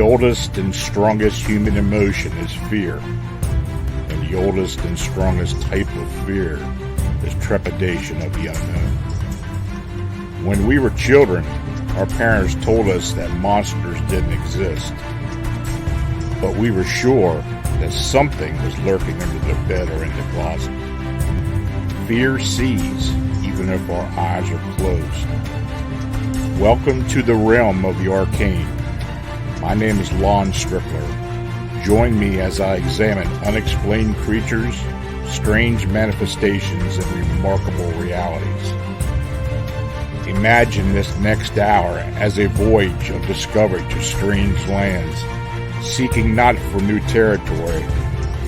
The oldest and strongest human emotion is fear, and the oldest and strongest type of fear is trepidation of the unknown. When we were children, our parents told us that monsters didn't exist, but we were sure that something was lurking under the bed or in the closet. Fear sees, even if our eyes are closed. Welcome to the realm of the arcane. My name is Lon Strickler. Join me as I examine unexplained creatures, strange manifestations, and remarkable realities. Imagine this next hour as a voyage of discovery to strange lands, seeking not for new territory,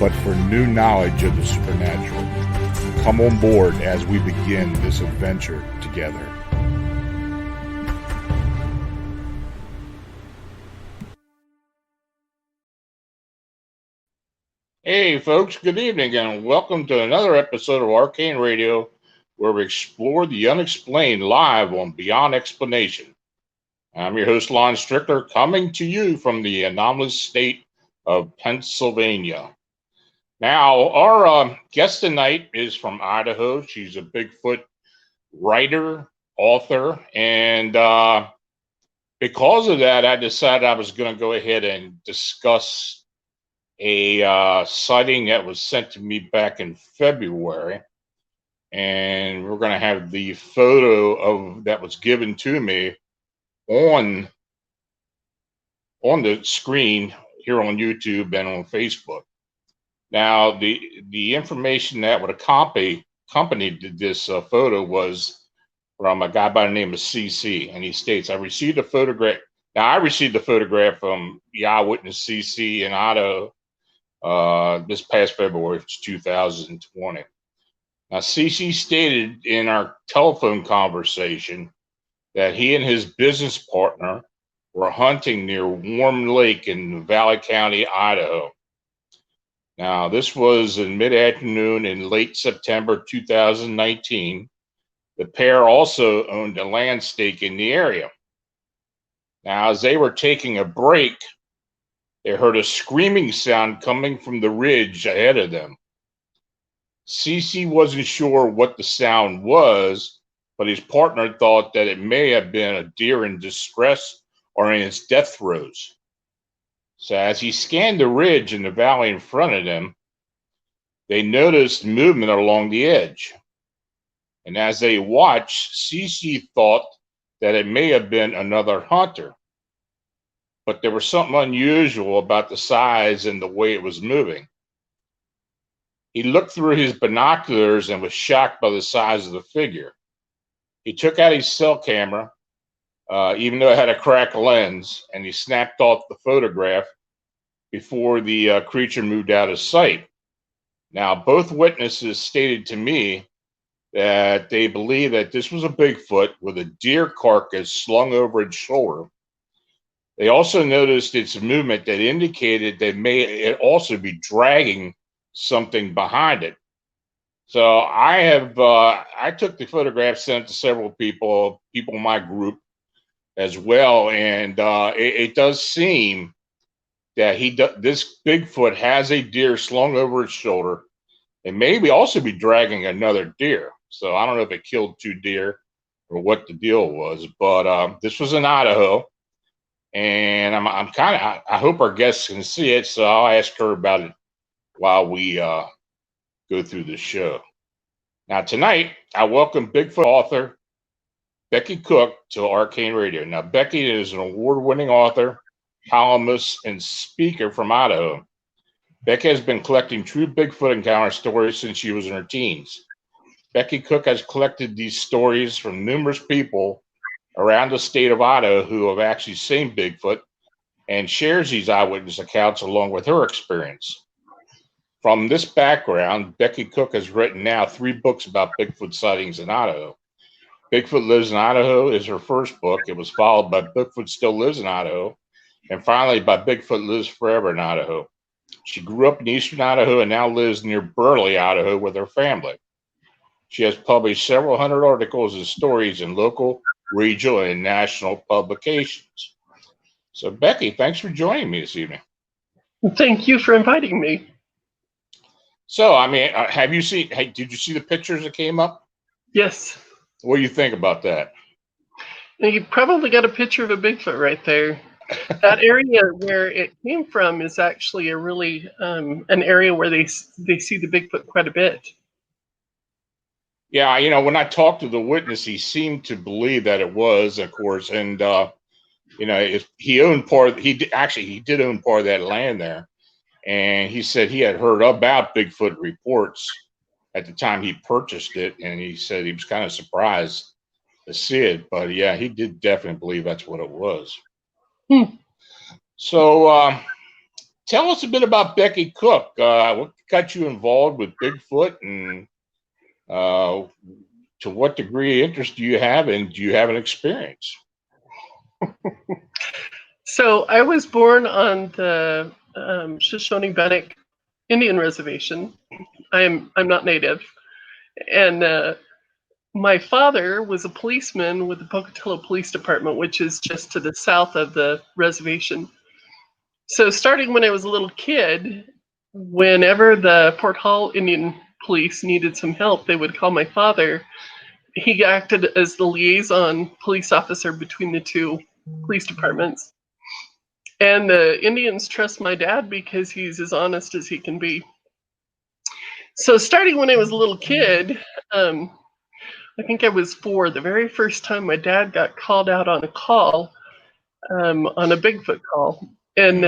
but for new knowledge of the supernatural. Come on board as we begin this adventure together. Hey folks, good evening and welcome to another episode of Arcane Radio, where we explore the unexplained live on Beyond Explanation. I'm your host, Lon Strickler, coming to you from the anomalous state of Pennsylvania. Now, our guest tonight is from Idaho. She's a Bigfoot writer, author, and because of that, I decided I was going to go ahead and discuss a sighting that was sent to me back in February, and we're going to have the photo of that was given to me on the screen here on YouTube and on Facebook. Now, the information that would accompany this photo was from a guy by the name of CC, and he states, I received a photograph. Now, I received the photograph from the eyewitness CC in Idaho this past February, 2020. Now, CC stated in our telephone conversation that he and his business partner were hunting near Warm Lake in Valley County, Idaho. Now, this was in mid-afternoon in late September 2019. The pair also owned a land stake in the area. Now, as they were taking a break, they heard a screaming sound coming from the ridge ahead of them. CC wasn't sure what the sound was, but his partner thought that it may have been a deer in distress or in its death throes. So as he scanned the ridge in the valley in front of them, they noticed movement along the edge. And as they watched, CC thought that it may have been another hunter. But there was something unusual about the size and the way it was moving. He looked through his binoculars and was shocked by the size of the figure. He took out his cell camera, even though it had a cracked lens, and he snapped off the photograph before the creature moved out of sight. Now, both witnesses stated to me that they believe that this was a Bigfoot with a deer carcass slung over its shoulder. They also noticed its movement that indicated that it also be dragging something behind it. So I took the photograph, sent it to several people in my group as well, and it does seem that this Bigfoot has a deer slung over its shoulder, and maybe also be dragging another deer. So I don't know if it killed two deer or what the deal was, but this was in Idaho. And I hope our guests can see it, so I'll ask her about it while we go through the show. Now, tonight, I welcome Bigfoot author Becky Cook to Arcane Radio. Now, Becky is an award-winning author, columnist, and speaker from Idaho. Becky has been collecting true Bigfoot encounter stories since she was in her teens. Becky Cook has collected these stories from numerous people around the state of Idaho who have actually seen Bigfoot, and shares these eyewitness accounts along with her experience. From this background, Becky Cook has written now 3 books about Bigfoot sightings in Idaho. Bigfoot Lives in Idaho is her first book. It was followed by Bigfoot Still Lives in Idaho, and finally by Bigfoot Lives Forever in Idaho. She grew up in eastern Idaho and now lives near Burley, Idaho with her family. She has published several hundred articles and stories in local, regional, and national publications. So, Becky, thanks for joining me this evening. Thank you for inviting me. So, I mean, have you seen? Hey, did you see the pictures that came up? Yes. What do you think about that? Now, you probably got a picture of a Bigfoot right there. That area where it came from is actually a really an area where they see the Bigfoot quite a bit. Yeah, you know, when I talked to the witness, he seemed to believe that it was, of course, and you know, if he owned part, he did own part of that land there, and he said he had heard about Bigfoot reports at the time he purchased it, and he said he was kind of surprised to see it, but yeah, he did definitely believe that's what it was. So, tell us a bit about Becky Cook. What got you involved with Bigfoot, and to what degree of interest do you have, and do you have an experience? So I was born on the Shoshone-Bannock Indian Reservation. I'm not native, and my father was a policeman with the Pocatello Police Department, which is just to the south of the reservation. So starting when I was a little kid, whenever the Port Hall Indian Police needed some help, they would call my father. He acted as the liaison police officer between the two police departments. And the Indians trust my dad because he's as honest as he can be. So starting when I was a little kid, I think I was 4, the very first time my dad got called out on a call, on a Bigfoot call. And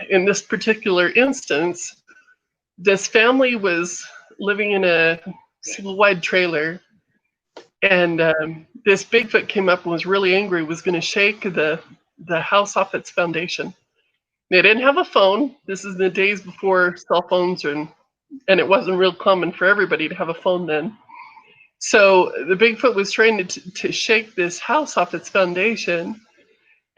in this particular instance, this family was living in a single-wide trailer, and this Bigfoot came up and was really angry, was going to shake the house off its foundation. They didn't have a phone. This is the days before cell phones, and it wasn't real common for everybody to have a phone then. So the Bigfoot was trying to shake this house off its foundation.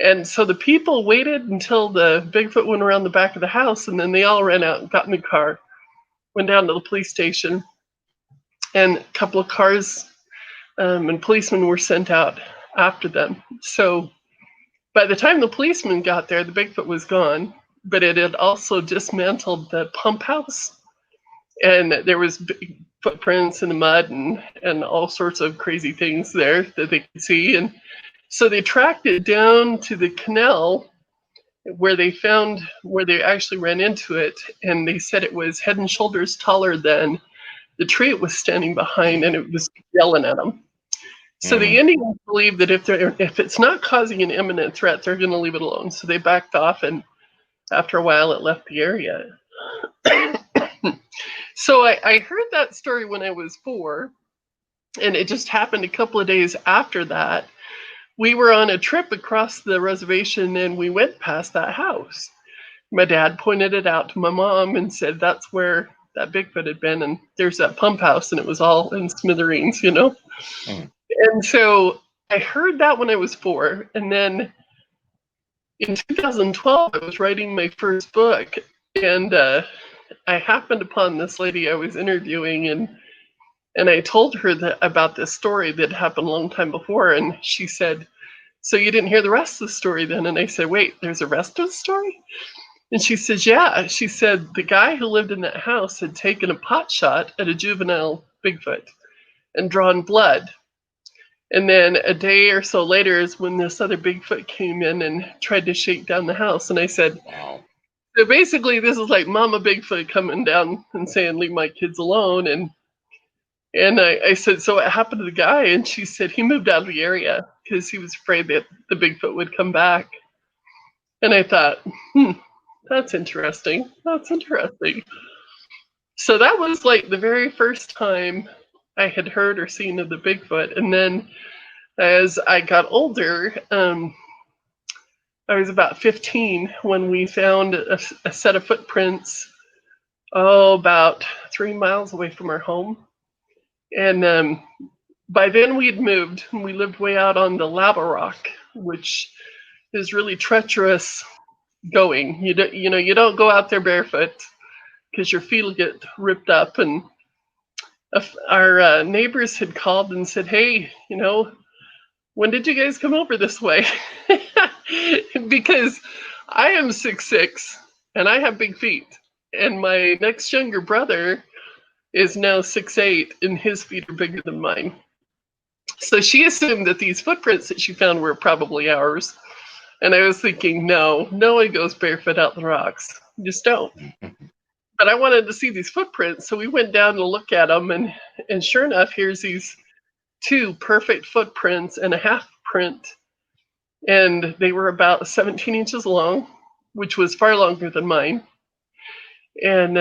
And so the people waited until the Bigfoot went around the back of the house, and then they all ran out and got in the car, went down to the police station, and a couple of cars and policemen were sent out after them. So by the time the policemen got there, the Bigfoot was gone, but it had also dismantled the pump house, and there was big footprints in the mud and all sorts of crazy things there that they could see. And so they tracked it down to the canal where they actually ran into it, and they said it was head and shoulders taller than the tree it was standing behind, and it was yelling at them. So the Indians believe that if it's not causing an imminent threat, they're going to leave it alone. So they backed off, and after a while, it left the area. So I heard that story when I was 4, and it just happened a couple of days after that. We were on a trip across the reservation, and we went past that house. My dad pointed it out to my mom and said, that's where that Bigfoot had been, and there's that pump house, and it was all in smithereens, you know? And so I heard that when I was 4, and then in 2012, I was writing my first book, and I happened upon this lady I was interviewing, and I told her about this story that happened a long time before, and she said, so you didn't hear the rest of the story then? And I said, wait, there's a rest of the story? And she says, yeah. She said the guy who lived in that house had taken a pot shot at a juvenile Bigfoot and drawn blood. And then a day or so later is when this other Bigfoot came in and tried to shake down the house. And I said, wow. So basically this is like Mama Bigfoot coming down and saying, leave my kids alone. And I said, so what happened to the guy? And she said, he moved out of the area because he was afraid that the Bigfoot would come back. And I thought, that's interesting. That's interesting. So that was like the very first time I had heard or seen of the Bigfoot. And then as I got older, I was about 15 when we found a set of footprints, about 3 miles away from our home. And by then we had moved. We lived way out on the lava rock, which is really treacherous going. You don't go out there barefoot because your feet will get ripped up. And our neighbors had called and said, hey, when did you guys come over this way? Because I am 6'6" and I have big feet. And my next younger brother is now 6'8" and his feet are bigger than mine. So she assumed that these footprints that she found were probably ours. And I was thinking, no one goes barefoot out the rocks. You just don't. But I wanted to see these footprints, so we went down to look at them, and sure enough, here's these 2 perfect footprints and a half print, and they were about 17 inches long, which was far longer than mine. And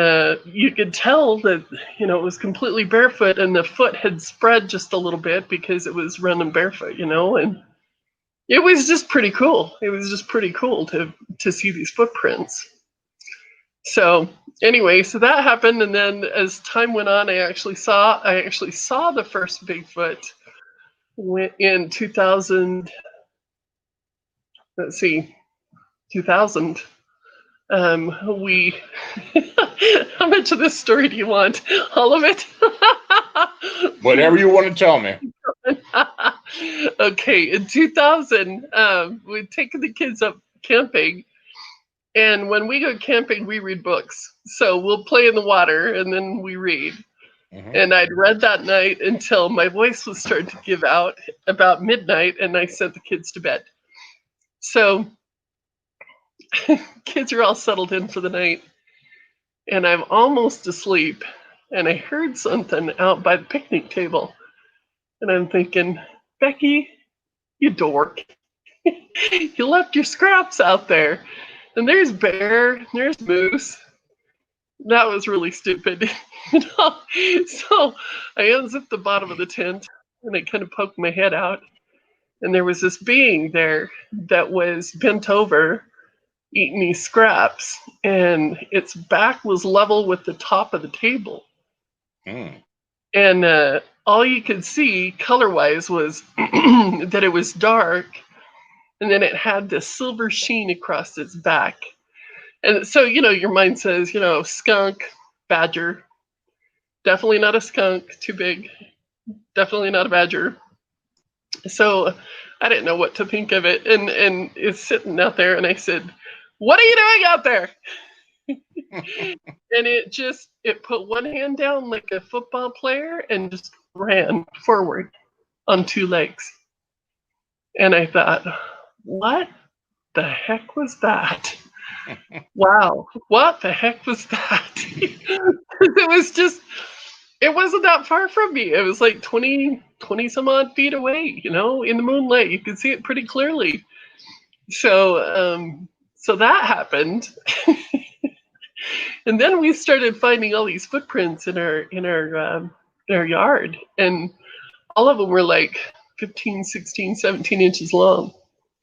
you could tell that, it was completely barefoot, and the foot had spread just a little bit because it was running barefoot, and it was just pretty cool. It was just pretty cool to see these footprints. So anyway, so that happened, and then as time went on, I actually saw the first Bigfoot in 2000. Let's see, 2000. We. How much of this story do you want? All of it? Whatever you want to tell me. Okay, in 2000, we'd taken the kids up camping. And when we go camping, we read books. So we'll play in the water and then we read. Mm-hmm. And I'd read that night until my voice was starting to give out about midnight, and I sent the kids to bed. So kids are all settled in for the night, and I'm almost asleep, and I heard something out by the picnic table. And I'm thinking, Becky, you dork. You left your scraps out there. And there's bear, there's moose. That was really stupid. So I unzipped the bottom of the tent and I kind of poked my head out. And there was this being there that was bent over, eating these scraps. And its back was level with the top of the table. And all you could see color-wise was that it was dark. And then it had this silver sheen across its back. And so, your mind says, skunk, badger. Definitely not a skunk, too big. Definitely not a badger. So I didn't know what to think of it. And it's sitting out there, and I said, what are you doing out there? And it put one hand down like a football player and just ran forward on 2 legs. And I thought, what the heck was that? Wow, what the heck was that? It wasn't that far from me. It was like 20 some odd feet away, in the moonlight. You could see it pretty clearly. So that happened. And then we started finding all these footprints in our yard, and all of them were like 15, 16, 17 inches long.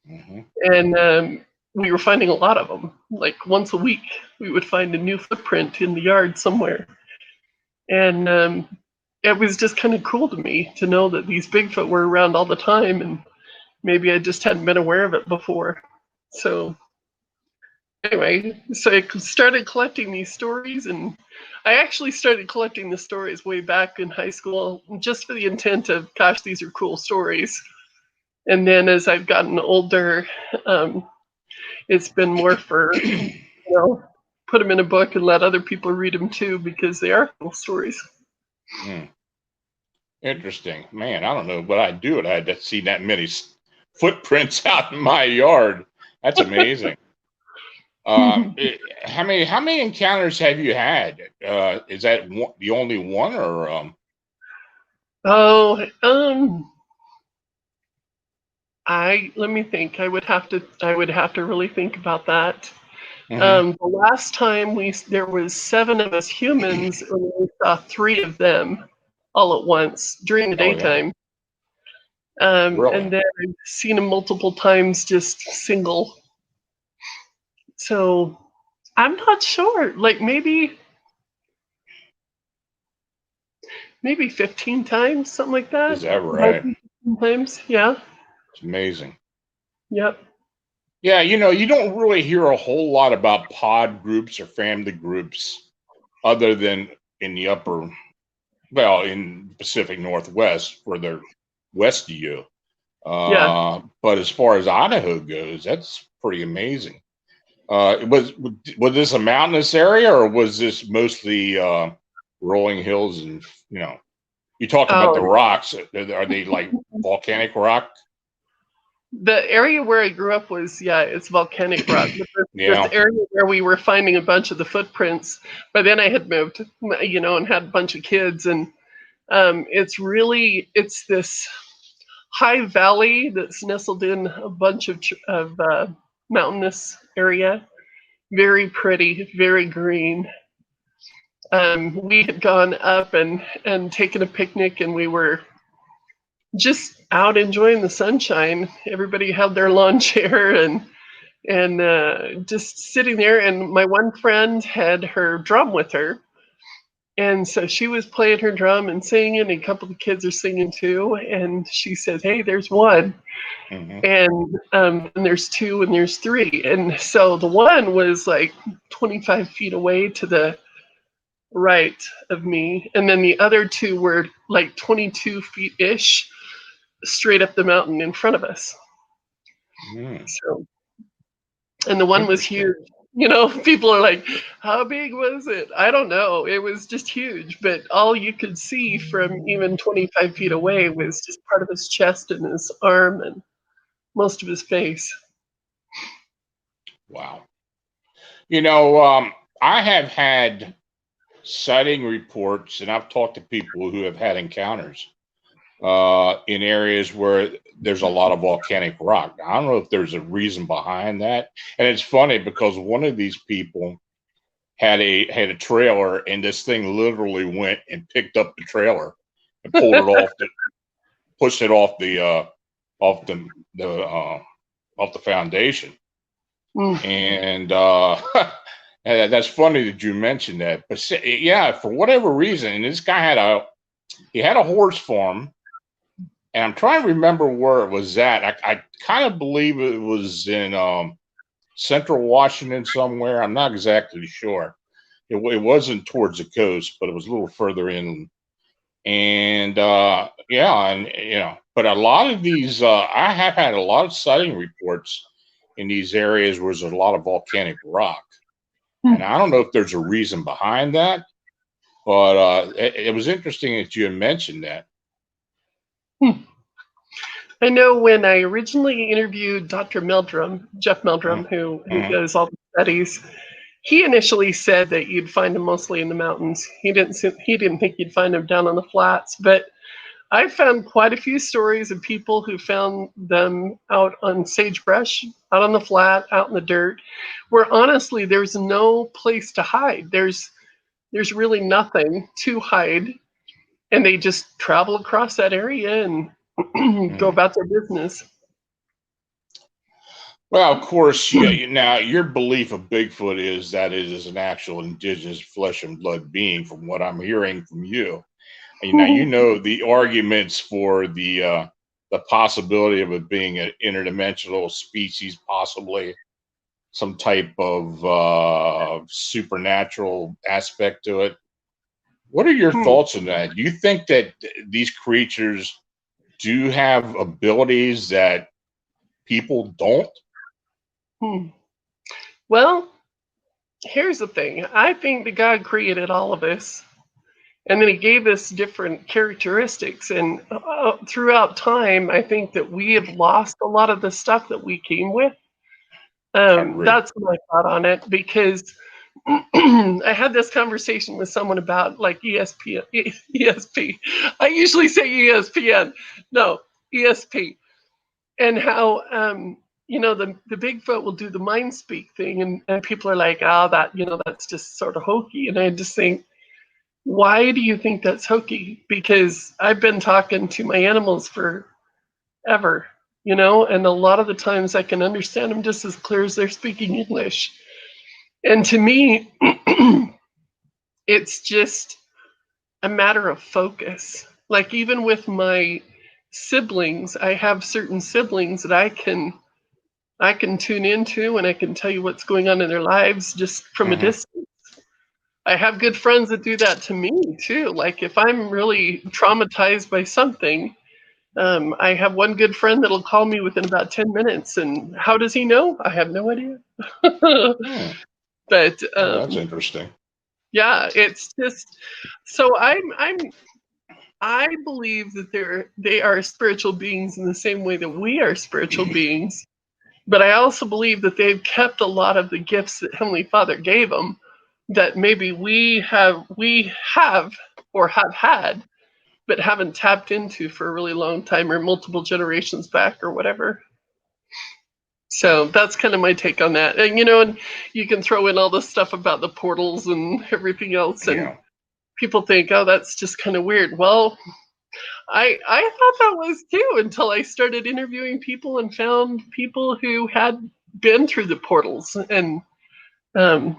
Mm-hmm. And we were finding a lot of them. Like once a week, we would find a new footprint in the yard somewhere. And it was just kind of cool to me to know that these Bigfoot were around all the time, and maybe I just hadn't been aware of it before. So anyway, so I started collecting these stories, and I actually started collecting the stories way back in high school just for the intent of, gosh, these are cool stories. And then as I've gotten older, it's been more for, put them in a book and let other people read them too, because they are cool stories. Interesting. Man, I don't know what I'd do if I had to see that many footprints out in my yard. That's amazing. How many encounters have you had? Is that the only one, or? Let me think. I would have to really think about that. Mm-hmm. The last time there was 7 of us humans, and we saw 3 of them all at once during the daytime. Yeah. Really? And then I've seen them multiple times, just single. So I'm not sure. Like maybe 15 times, something like that. Is that right? 15 times, yeah. It's amazing. Yep. Yeah, you don't really hear a whole lot about pod groups or family groups other than in the in Pacific Northwest, further west of you. Yeah. But as far as Idaho goes, that's pretty amazing. Was this a mountainous area, or was this mostly rolling hills? And you talk about the Oh, rocks. Are they like volcanic rock? the area where I grew up was, yeah, it's volcanic rock. But this Yeah. area where we were finding a bunch of the footprints, by then I had moved, and had a bunch of kids. And it's this high valley that's nestled in a bunch of mountainous area. Very pretty, very green. We had gone up and taken a picnic, and we were just out enjoying the sunshine. Everybody had their lawn chair and just sitting there. And my one friend had her drum with her, and so she was playing her drum and singing, and a couple of kids are singing too. And she said, "Hey, there's one." Hmm. And there's two, and there's three. And so the one was like 25 feet away to the right of me, and then the other two were like 22 feet ish straight up the mountain in front of us. Mm, So, and the one was interesting. huge. People are like, "How big was it?" I don't know. It was just huge, but all you could see from even 25 feet away was just part of his chest and his arm and most of his face. Wow. I have had sighting reports, and I've talked to people who have had encounters in areas where there's a lot of volcanic rock. Now, I don't know if there's a reason behind that, and it's funny because one of these people had a trailer, and this thing literally went and picked up the trailer and pulled it pushed it off the foundation. Mm. And and that's funny that you mentioned that. But yeah, for whatever reason, and this guy had a horse farm, and I'm trying to remember where it was at. I kind of believe it was in central Washington somewhere. I'm not exactly sure. It wasn't towards the coast, but it was a little further in. And yeah, and but a lot of these, I have had a lot of sighting reports in these areas where there's a lot of volcanic rock. And I don't know if there's a reason behind that, but it was interesting that you had mentioned that. I know when I originally interviewed Dr. Meldrum, Jeff Meldrum, who Mm-hmm. does all the studies, he initially said that you'd find them mostly in the mountains. He didn't think you'd find them down on the flats, but I found quite a few stories of people who found them out on sagebrush, out on the flat, out in the dirt, where honestly there's no place to hide. There's really nothing to hide, and they just travel across that area and go Mm-hmm. about their business. Well, of course, yeah. Now, your belief of Bigfoot is that it is an actual indigenous flesh and blood being, from what I'm hearing from you. And now you know the arguments for the possibility of it being an interdimensional species, possibly some type of supernatural aspect to it. What are your thoughts on that? Do you think that these creatures do have abilities that people don't? Well, here's the thing. I think that God created all of us, and then He gave us different characteristics. And throughout time, I think that we have lost a lot of the stuff that we came with. I agree. That's my thought on it, because I had this conversation with someone about like ESP. I usually say ESPN. No, ESP. And how the Bigfoot will do the mind speak thing, and people are like, oh, that's just sort of hokey. And I just think, why do you think that's hokey? Because I've been talking to my animals forever, and a lot of the times I can understand them just as clear as they're speaking English. And to me, it's just a matter of focus. Like even with my siblings, I have certain siblings that I can tune into, and I can tell you what's going on in their lives just from a Hmm. distance. I have good friends that do that to me too. Like if I'm really traumatized by something, I have one good friend that'll call me within about 10 minminutes, and how does he know? I have no idea. Hmm. But Oh, that's interesting. yeah, it's just so I believe that they are spiritual beings in the same way that we are spiritual beings. But I also believe that they've kept a lot of the gifts that Heavenly Father gave them that maybe we have or have had, but haven't tapped into for a really long time or multiple generations back or whatever. So that's kind of my take on that. And and you can throw in all this stuff about the portals and everything else, and Yeah. people think, oh, that's just kind of weird. Well, I thought that was too until I started interviewing people and found people who had been through the portals and um,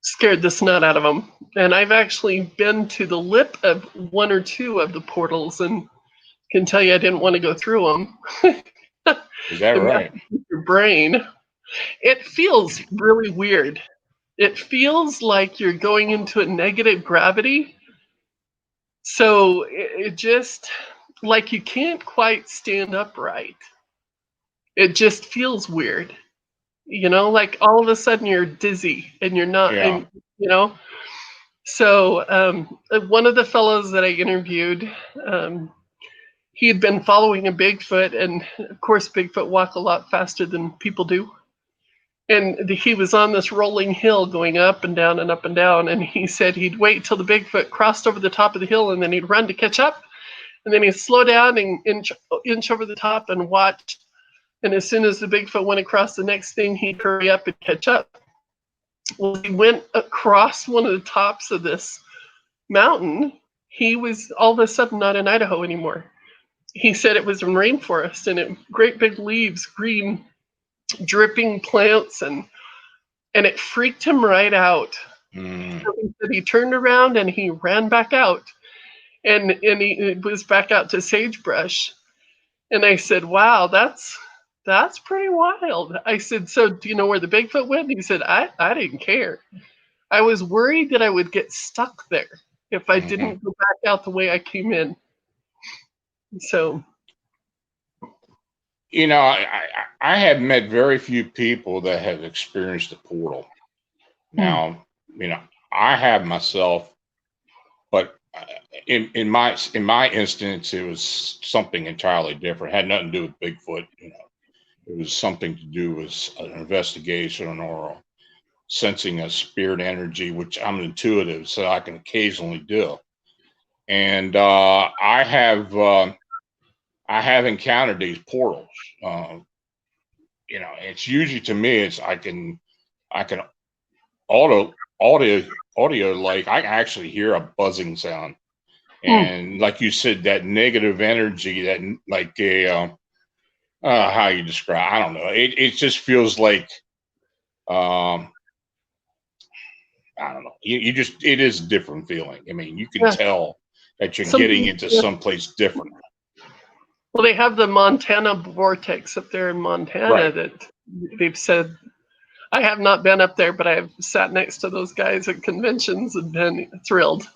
scared the snot out of them. And I've actually been to the lip of one or two of the portals and can tell you I didn't want to go through them. Is that It messes right? with your brain. It feels really weird. It feels like you're going into a negative gravity. So it just like you can't quite stand upright. It just feels weird. Like all of a sudden you're dizzy and you're not, Yeah. and So one of the fellows that I interviewed, he had been following a Bigfoot, and of course Bigfoot walk a lot faster than people do. And he was on this rolling hill going up and down and up and down, and he said he'd wait till the Bigfoot crossed over the top of the hill, and then he'd run to catch up, and then he'd slow down and inch over the top and watch. And as soon as the Bigfoot went across the next thing, he'd hurry up and catch up. Well, he went across one of the tops of this mountain. He was all of a sudden not in Idaho anymore. He said it was in rainforest and great big leaves, green, dripping plants, and it freaked him right out. Mm. So he said he turned around and he ran back out, and he was back out to sagebrush. And I said, "Wow, that's pretty wild." I said, "So do you know where the Bigfoot went?" And he said, "I didn't care. I was worried that I would get stuck there if I Hmm. didn't go back out the way I came in." So, I have met very few people that have experienced a portal. Now, I have myself, but in my instance, it was something entirely different. It had nothing to do with Bigfoot. It was something to do with an investigation or sensing a spirit energy, which I'm intuitive, so I can occasionally do. And I have encountered these portals. It's usually, to me, it's I can audio audio like I can actually hear a buzzing sound, and like you said, that negative energy, that like a how you describe, I don't know, it just feels like um I don't know, you just, it is a different feeling. I mean, you can yeah, tell that you're getting something. into Yeah. someplace different. Well, they have the Montana Vortex up there in Montana Right. that they've said. I have not been up there, but I've sat next to those guys at conventions and been thrilled.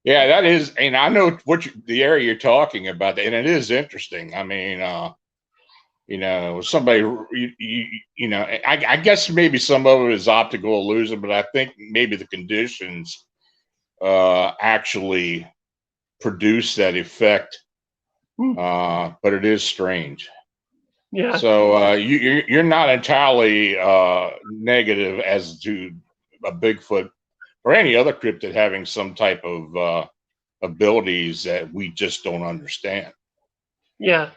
Yeah, that is, and I know the area you're talking about, and it is interesting. I mean, somebody, I guess maybe some of it is optical illusion, but I think maybe the conditions actually produce that effect. But it is strange. Yeah. So you're not entirely negative as to a Bigfoot or any other cryptid having some type of abilities that we just don't understand. Yeah.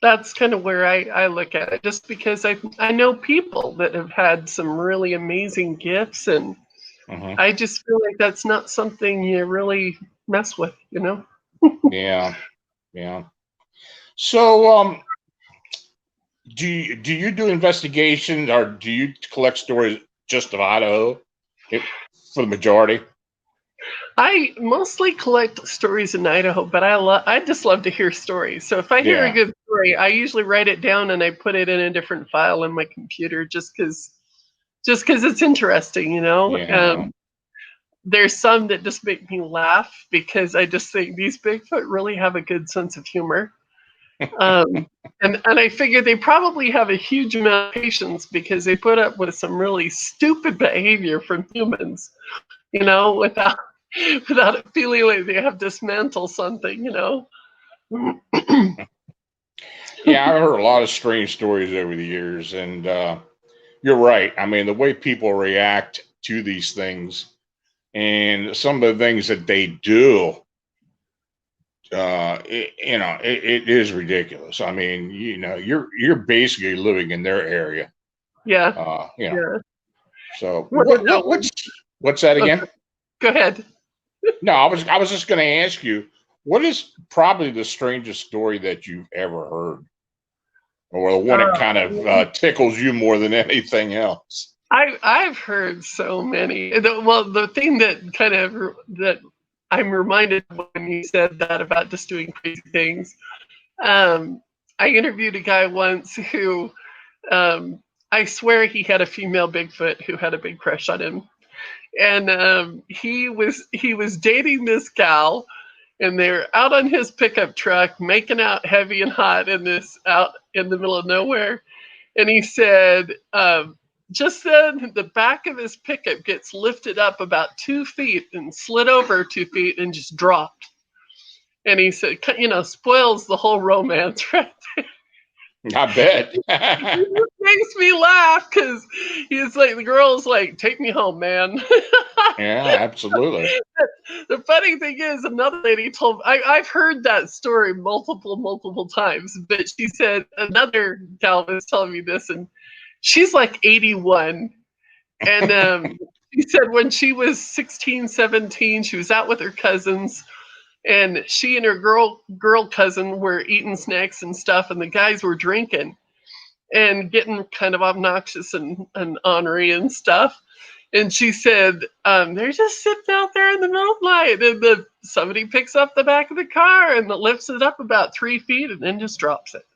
That's kind of where I look at it, just because I know people that have had some really amazing gifts, and Hmm. I just feel like that's not something you really mess with, Yeah, yeah. So do you do investigations, or do you collect stories just of Idaho for the majority? I mostly collect stories in Idaho, but I just love to hear stories. So if I hear a Yeah, good story, I usually write it down and I put it in a different file in my computer just because it's interesting. yeah. there's some that just make me laugh because I just think these Bigfoot really have a good sense of humor. And I figure they probably have a huge amount of patience because they put up with some really stupid behavior from humans, without it feeling like they have dismantled something, Yeah, I've heard a lot of strange stories over the years, and you're right. I mean, the way people react to these things and some of the things that they do, it is ridiculous. I mean, you're basically living in their area. Yeah. Yeah. So What, what's that again? Go ahead. No, I was just going to ask you, what is probably the strangest story that you've ever heard, or the one that kind of tickles you more than anything else? I've heard so many. The thing that I'm reminded when you said that about just doing crazy things. I interviewed a guy once who, I swear he had a female Bigfoot who had a big crush on him, and he was dating this gal, and they're out on his pickup truck making out heavy and hot out in the middle of nowhere, and he said. Just then, the back of his pickup gets lifted up about 2 feet and slid over 2 feet and just dropped. And he said, spoils the whole romance, right? I bet. It makes me laugh because he's like, the girl's like, take me home, man. Yeah, absolutely. The funny thing is, another lady told me, I've heard that story multiple times, but she said another gal was telling me this, and she's like 81. And she said when she was 16, 17, she was out with her cousins, and she and her girl cousin were eating snacks and stuff, and the guys were drinking and getting kind of obnoxious and ornery and stuff. And she said, they're just sitting out there in the middle of the night, and somebody picks up the back of the car and lifts it up about 3 feet and then just drops it.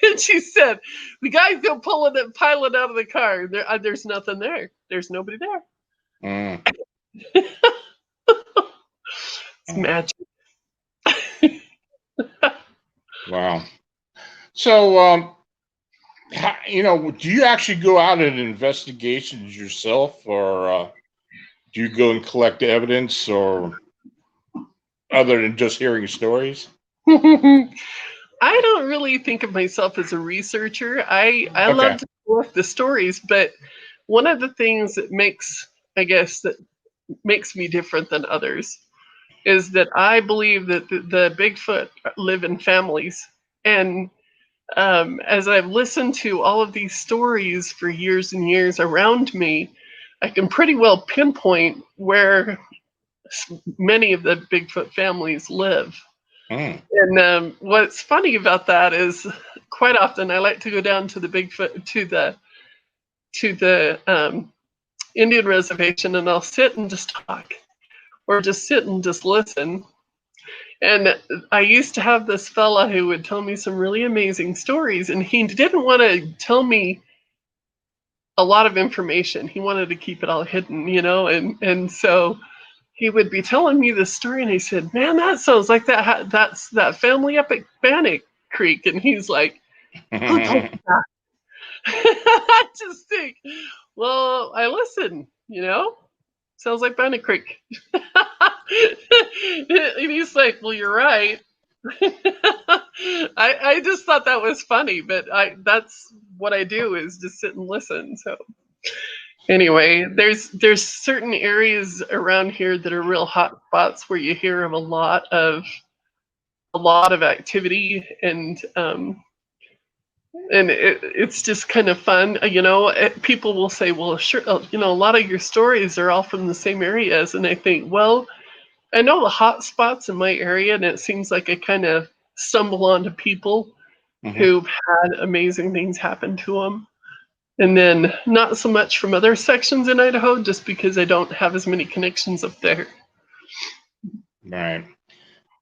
And she said, the guys go piling out of the car. There's nothing there. There's nobody there. It's magic. Wow. So, do you actually go out and investigations yourself, or do you go and collect evidence, or other than just hearing stories? I don't really think of myself as a researcher. I love to collect the stories, but one of the things that makes me different than others is that I believe that the Bigfoot live in families. And as I've listened to all of these stories for years and years around me, I can pretty well pinpoint where many of the Bigfoot families live. And what's funny about that is quite often I like to go down to the Bigfoot, to the Indian reservation, and I'll sit and just talk, or just sit and just listen. And I used to have this fella who would tell me some really amazing stories, and he didn't want to tell me a lot of information. He wanted to keep it all hidden, and so he would be telling me this story, and he said, man, that sounds like that's that family up at Bannock Creek. And he's like, who told you that? I just think, well, I listen, sounds like Bannock Creek. And he's like, well, you're right. I just thought that was funny, but that's what I do, is just sit and listen. So anyway, there's certain areas around here that are real hot spots where you hear of a lot of activity, and it's just kind of fun. People will say, well, sure, a lot of your stories are all from the same areas, and I think, well, I know the hot spots in my area, and it seems like I kind of stumble onto people who've had amazing things happen to them. And then not so much from other sections in Idaho, just because I don't have as many connections up there. Right.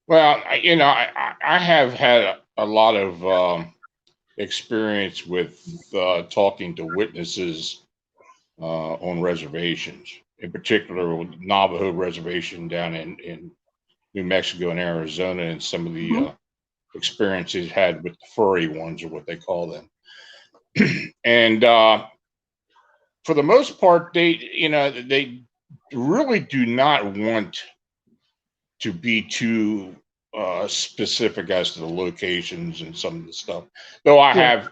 Well, I have had a lot of experience with talking to witnesses on reservations. in particular with Navajo Reservation down in New Mexico and Arizona, and some of the experiences had with the furry ones, or what they call them. And for the most part, they really do not want to be too specific as to the locations and some of the stuff. Though I have,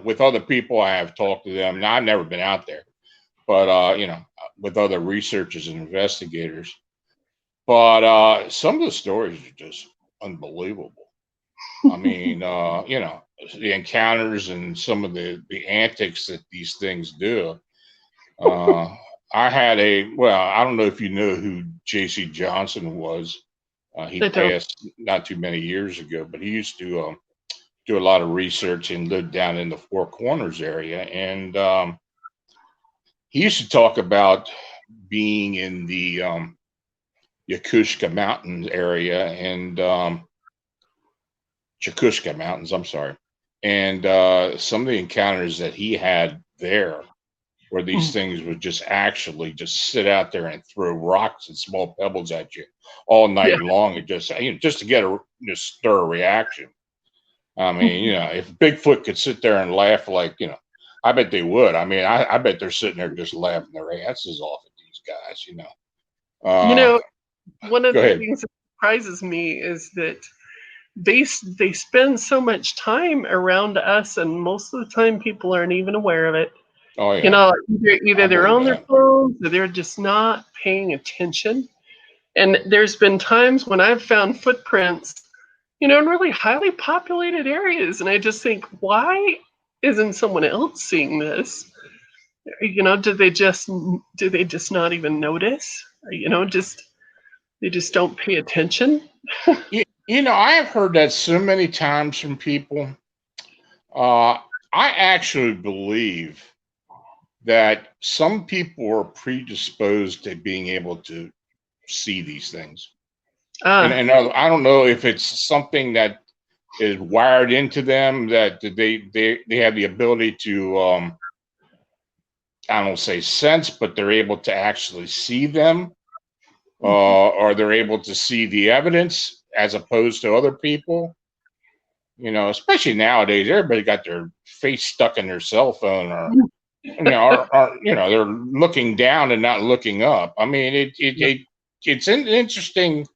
with other people, I have talked to them. Now, I've never been out there, but with other researchers and investigators. But some of the stories are just unbelievable. I mean, the encounters and some of the antics that these things do. I had I don't know if you know who J.C. Johnson was. He passed not too many years ago, but he used to do a lot of research and lived down in the Four Corners area. And he used to talk about being in the Yakushka Mountains area and Chakushka Mountains, I'm sorry. And some of the encounters that he had there, where these things would just actually just sit out there and throw rocks and small pebbles at you all night long, and just to get stir a reaction. I mean, if Bigfoot could sit there and laugh, like, I bet they would. I mean, I bet they're sitting there just laughing their asses off at these guys. One of the things that surprises me is that they spend so much time around us, and most of the time people aren't even aware of it. Oh yeah. Either they're on their phones, or they're just not paying attention. And there's been times when I've found footprints, in really highly populated areas, and I just think, why isn't someone else seeing this? Do they just not even notice? They just don't pay attention. I have heard that so many times from people. I actually believe that some people are predisposed to being able to see these things. And I don't know if it's something that is wired into them, that they have the ability to, I don't say sense, but they're able to actually see them, or they're able to see the evidence as opposed to other people. Especially nowadays, everybody got their face stuck in their cell phone, or they're looking down and not looking up. I mean, it's interesting,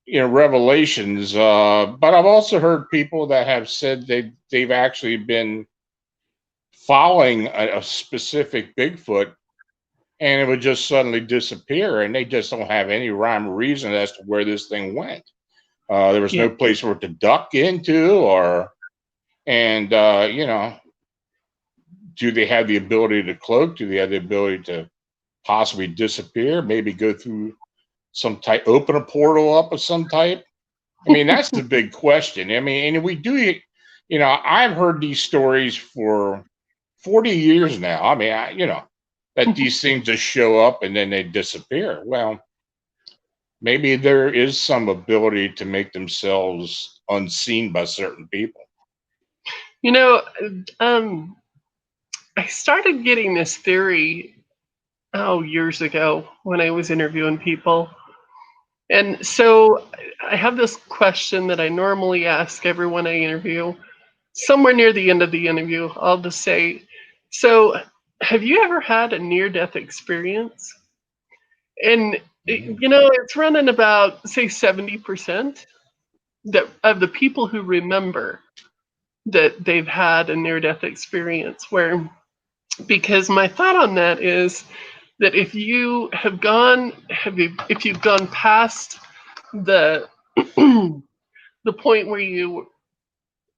revelations. But I've also heard people that have said they've actually been following a specific Bigfoot, and it would just suddenly disappear, and they just don't have any rhyme or reason as to where this thing went. There was no place for it to duck into, do they have the ability to cloak? Do they have the ability to possibly disappear? Maybe go through some type, open a portal up of some type? I mean, that's the big question. I mean, and we do, I've heard these stories for 40 years now. I mean, that these things just show up and then they disappear. Well, maybe there is some ability to make themselves unseen by certain people. I started getting this theory, years ago when I was interviewing people. And so I have this question that I normally ask everyone I interview. Somewhere near the end of the interview, I'll just say, so have you ever had a near-death experience? And, it's running about, say, 70% of the people who remember that they've had a near-death experience, because my thought on that is that if you've gone past the the point where you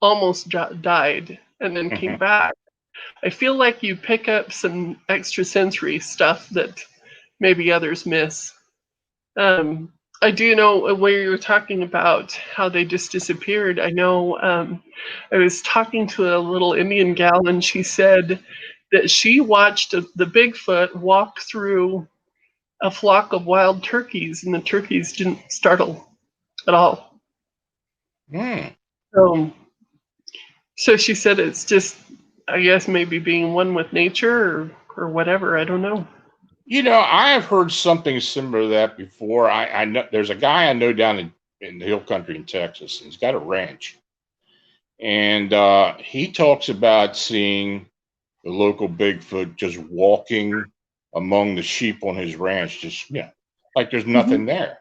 almost died and then came back, I feel like you pick up some extrasensory stuff that maybe others miss. I do know where you were talking about how they just disappeared. I know I was talking to a little Indian gal, and she said that she watched the Bigfoot walk through a flock of wild turkeys, and the turkeys didn't startle at all. So she said it's just, I guess, maybe being one with nature or whatever. I don't know. I have heard something similar to that before. I know there's a guy I know down in the hill country in Texas. And he's got a ranch, and he talks about seeing the local Bigfoot just walking among the sheep on his ranch, just like there's Mhm. nothing there.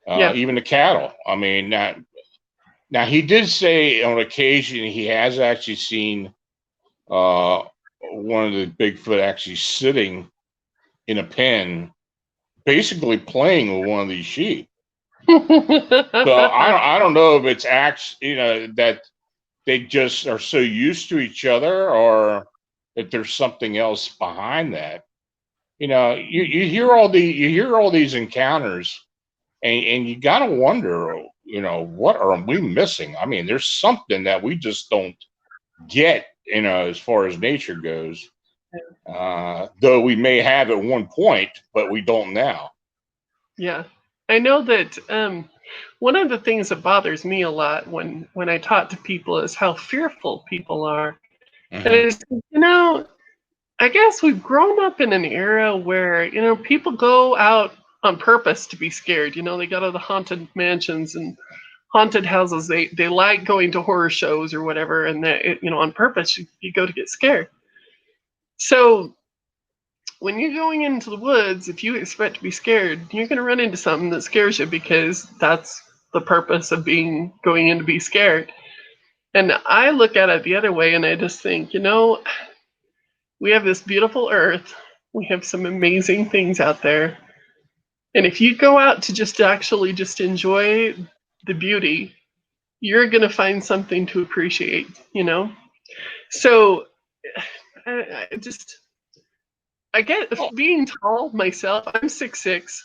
Yeah. Even the cattle. I mean, now he did say on occasion he has actually seen one of the Bigfoot actually sitting in a pen, basically playing with one of these sheep. So I don't know if it's actually that they just are so used to each other, or if there's something else behind that. You hear all these encounters, and you gotta wonder, what are we missing? I mean, there's something that we just don't get, as far as nature goes. Though we may have at one point, but we don't now. Yeah. I know that one of the things that bothers me a lot when I talk to people is how fearful people are. And Hmm. it's, I guess we've grown up in an era where, people go out on purpose to be scared. They go to the haunted mansions and haunted houses. They like going to horror shows or whatever, and on purpose you go to get scared. So when you're going into the woods, if you expect to be scared, you're going to run into something that scares you, because that's the purpose of going in to be scared. And I look at it the other way, and I just think, we have this beautiful earth. We have some amazing things out there. And if you go out to just actually just enjoy the beauty, you're going to find something to appreciate. So I just, I get Oh, being tall myself, I'm 6'6".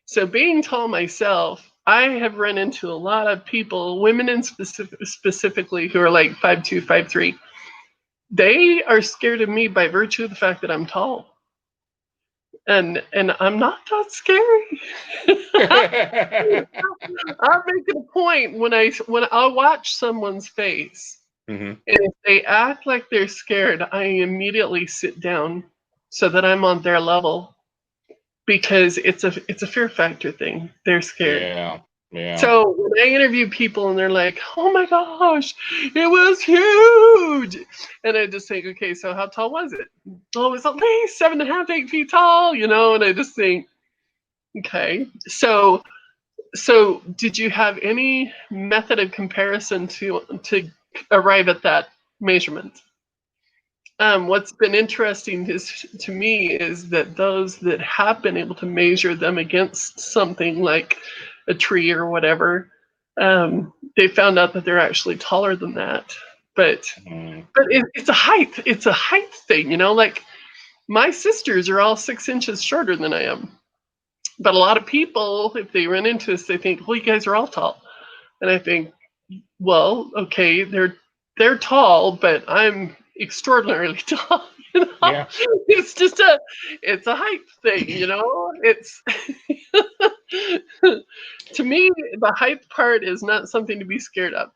So being tall myself, I have run into a lot of people, women specifically, who are like 5'2", 5'3". They are scared of me by virtue of the fact that I'm tall. And I'm not that scary. I'm making a point when I watch someone's face, hmm. and if they act like they're scared, I immediately sit down so that I'm on their level, because it's a fear factor thing. They're scared. Yeah, yeah. So when I interview people and they're like, "Oh my gosh, it was huge," and I just think, "Okay, so how tall was it?" "Oh, it was at least 7.5, 8 feet tall." And I just think, "Okay, so did you have any method of comparison to arrive at that measurement?" What's been interesting to me is that those that have been able to measure them against something like a tree or whatever, they found out that they're actually taller than that. But Mm. it's a height thing. Like my sisters are all 6 inches shorter than I am. But a lot of people, if they run into us, they think, "Well, you guys are all tall." And I think, well, okay, they're tall, but I'm extraordinarily tall. Yeah, It's just it's a height thing. It's to me, the height part is not something to be scared of.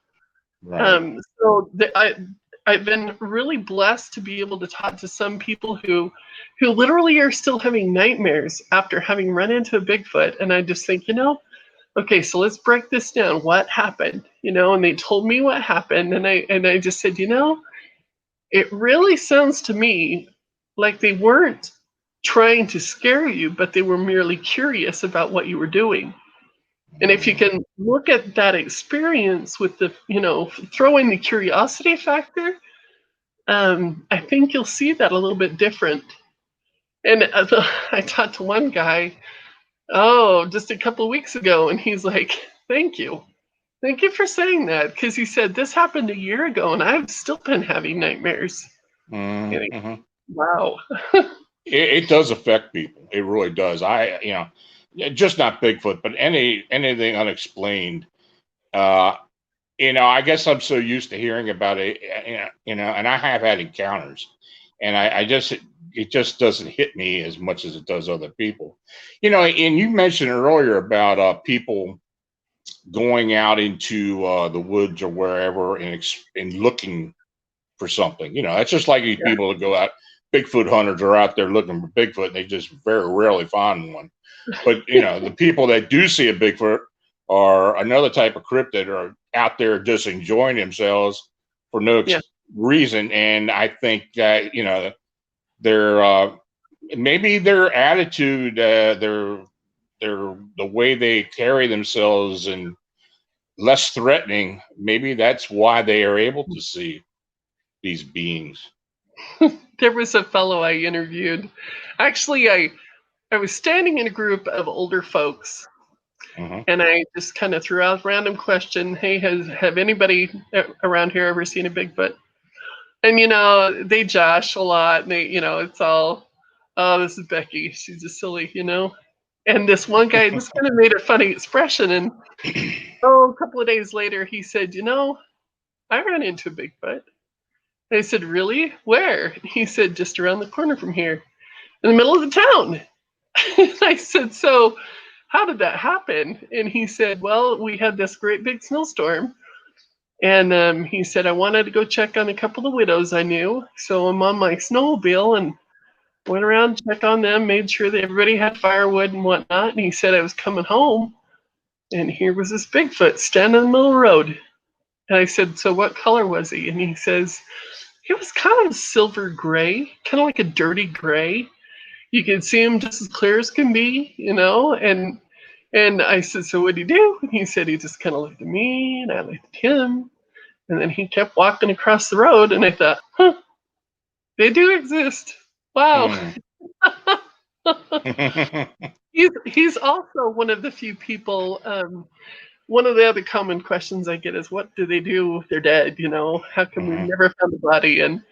right. I've been really blessed to be able to talk to some people who literally are still having nightmares after having run into a Bigfoot, and I just think, okay, so let's break this down. What happened? And they told me what happened, and I just said, it really sounds to me like they weren't trying to scare you, but they were merely curious about what you were doing. And if you Mm. can look at that experience with throw in the curiosity factor, I think you'll see that a little bit different. And I talked to one guy, just a couple of weeks ago, and he's like, "Thank you. Thank you for saying that," because he said, "This happened a year ago, and I've still been having nightmares." And Mm-hmm. wow. It does affect people. It really does. Yeah, just not Bigfoot, but anything unexplained. Uh, I guess I'm so used to hearing about it, and I have had encounters, and it just doesn't hit me as much as it does other people. And you mentioned earlier about people going out into the woods or wherever and looking for something. That's just like these Yeah. people that go out Bigfoot hunters are out there looking for Bigfoot, and they just very rarely find one. But the people that do see a Bigfoot are another type of cryptid, are out there just enjoying themselves for no reason. And I think that their maybe their attitude, their the way they carry themselves and less threatening, maybe that's why they are able to see these beings. There was a fellow I interviewed. Actually, I was standing in a group of older folks, and I just kind of threw out a random question. Hey, have anybody around here ever seen a Bigfoot? And they josh a lot, and they it's all, oh, this is Becky, she's just silly, And this one guy just kind of made a funny expression, and a couple of days later, he said, I ran into a Bigfoot. And I said, really? Where? He said, just around the corner from here, in the middle of the town. And I said, so how did that happen? And he said, well, we had this great big snowstorm. And he said, I wanted to go check on a couple of widows I knew. So I'm on my snowmobile and went around, checked on them, made sure that everybody had firewood and whatnot. And he said, I was coming home, and here was this Bigfoot standing in the middle of the road. And I said, so what color was he? And he says, he was kind of silver gray, kind of like a dirty gray. You could see him just as clear as can be, And I said, so what'd he do? And he said, he just kind of looked at me, and I looked at him. And then he kept walking across the road, and I thought, they do exist. Wow. He's also one of the few people. One of the other common questions I get is, what do they do if they're dead? How come we've never found the body? And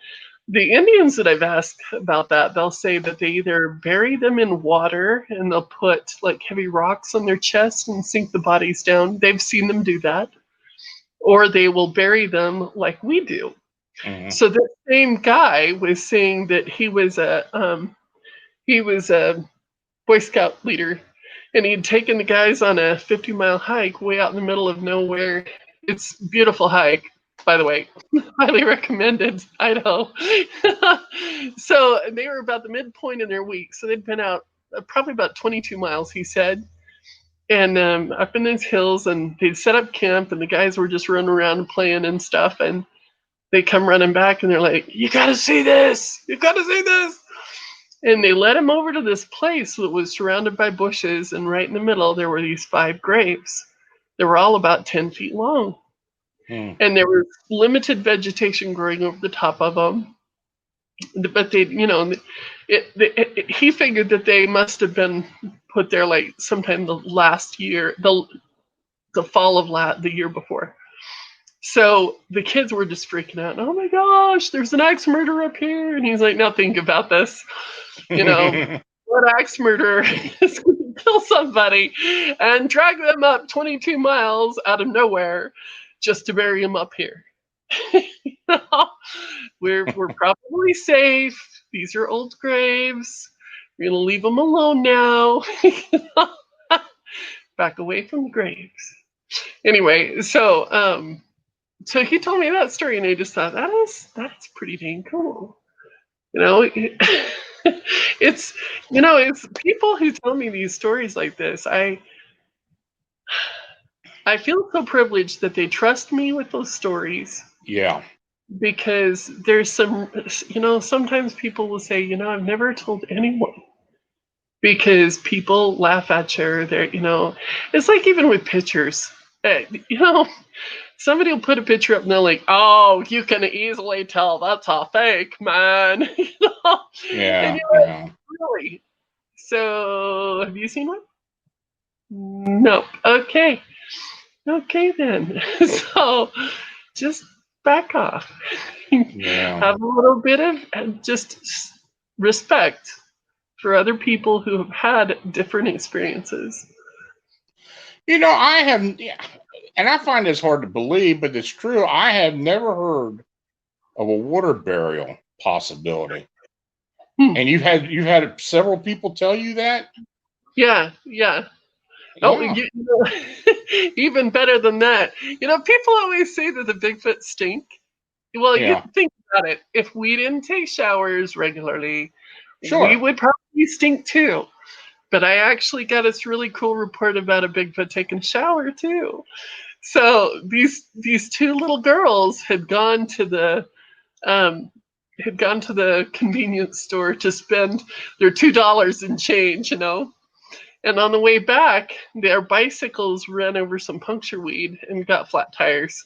the Indians that I've asked about that, they'll say that they either bury them in water and they'll put like heavy rocks on their chest and sink the bodies down. They've seen them do that. Or they will bury them like we do. So the same guy was saying that he was a Boy Scout leader, and he'd taken the guys on a 50-mile hike way out in the middle of nowhere. It's a beautiful hike, by the way. Highly recommended, Idaho. So they were about the midpoint in their week. So they'd been out probably about 22 miles, he said. And up in these hills, and they'd set up camp, and the guys were just running around and playing and stuff. And they come running back, and they're like, you got to see this. You got to see this. And they led him over to this place that was surrounded by bushes, and right in the middle, there were these 5 graves. They were all about 10 feet long. And there was limited vegetation growing over the top of them. But they, he figured that they must have been put there like sometime the last year, the fall of the year before. So the kids were just freaking out. Oh my gosh, there's an axe murderer up here. And he's like, now think about this. What axe murderer is going to kill somebody and drag them up 22 miles out of nowhere just to bury him up here? We're probably safe. These are old graves. We're going to leave them alone now. Back away from the graves. Anyway, so he told me that story, and I just thought, that's pretty dang cool. It's people who tell me these stories like this, I feel so privileged that they trust me with those stories. Yeah. Because there's some, sometimes people will say, I've never told anyone. Because people laugh at you. It's like even with pictures. Somebody will put a picture up and they're like, oh, you can easily tell that's a fake, man. Yeah. Like, really? So have you seen one? Nope. Okay then. So just back off. Have a little bit of just respect for other people who have had different experiences. I have, and I find this hard to believe, but it's true. I have never heard of a water burial possibility. And you've had several people tell you that? Yeah. Oh, even better than that. People always say that the Bigfoot stink. Well, You you know, think about it. If we didn't take showers regularly, we sure. would probably stink too. But I actually got this really cool report about a Bigfoot taking a shower too. So these two little girls um, had gone to the convenience store to spend their $2 in change, you know. And on the way back, their bicycles ran over some puncture weed and got flat tires.